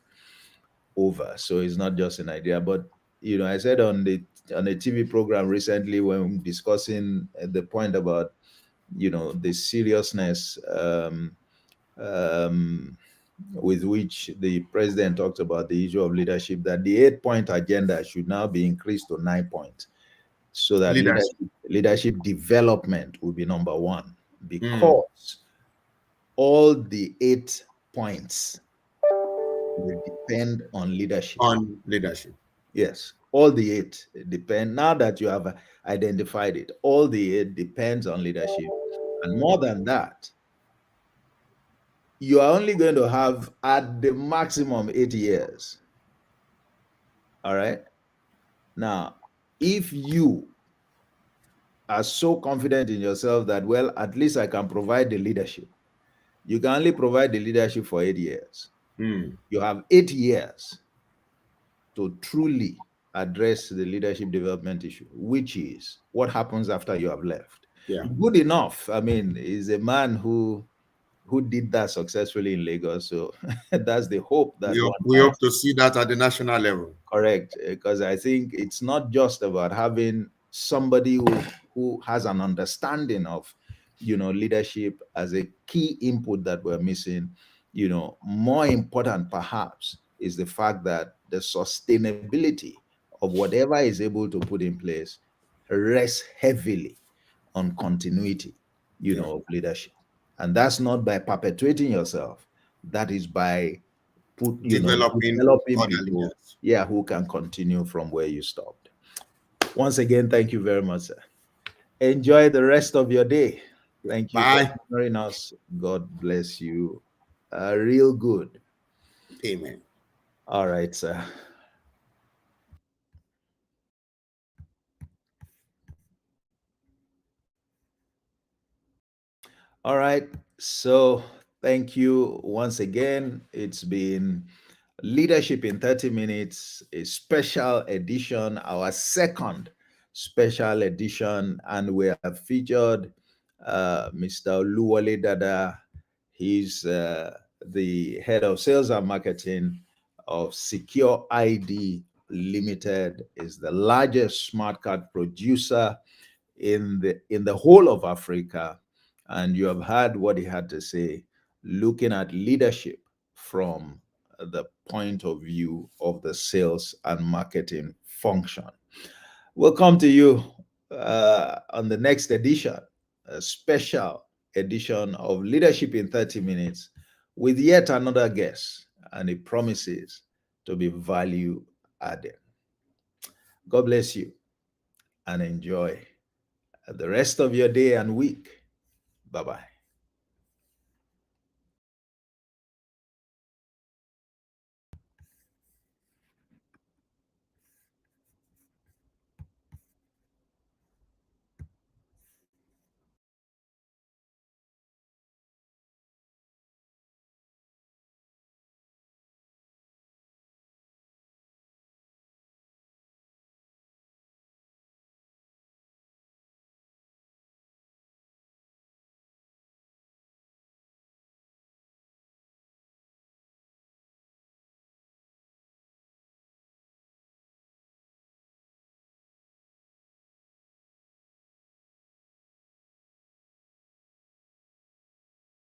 over. So it's not just in Nigeria, but I said on a TV program recently, when discussing the point about the seriousness, um, with which the president talked about the issue of leadership, that the 8-point agenda should now be increased to 9 points, so that Leadership. leadership development will be number one, Mm, because all the 8 points will depend on leadership. on leadership. Yes, all the eight depend. Now that you have identified it, all the eight depends on leadership. And more than that, you are only going to have at the maximum 8 years. All right. Now, if you are so confident in yourself that, well, at least I can provide the leadership, you can only provide the leadership for 8 years. Mm, You have 8 years to truly address the leadership development issue, which is what happens after you have left. yeah. Good enough. I mean, is a man who did that successfully in Lagos. So that's the hope that one We has. hope to see that at the national level. Correct, because I think it's not just about having somebody who has an understanding of leadership as a key input that we're missing. More important perhaps is the fact that the sustainability of whatever is able to put in place rests heavily on continuity, Yeah. of leadership. And that's not by perpetuating yourself. That is by Developing developing other people, leaders. yeah, who can continue from where you stopped. Once again, thank you very much, sir. Enjoy the rest of your day. Yeah. Thank you for Bye. honoring us. God bless you. Real good. Amen. All right, sir. All right. So thank you once again. It's been Leadership in 30 Minutes, a special edition, our second special edition. And we have featured Mr. Oluwole Dada. He's the head of sales and marketing of SecureID Limited, is the largest smart card producer in the whole of Africa. And you have heard what he had to say, looking at leadership from the point of view of the sales and marketing function. We'll come to you on the next edition, a special edition of Leadership in 30 Minutes with yet another guest, and it promises to be value added. God bless you and enjoy the rest of your day and week. Bye bye.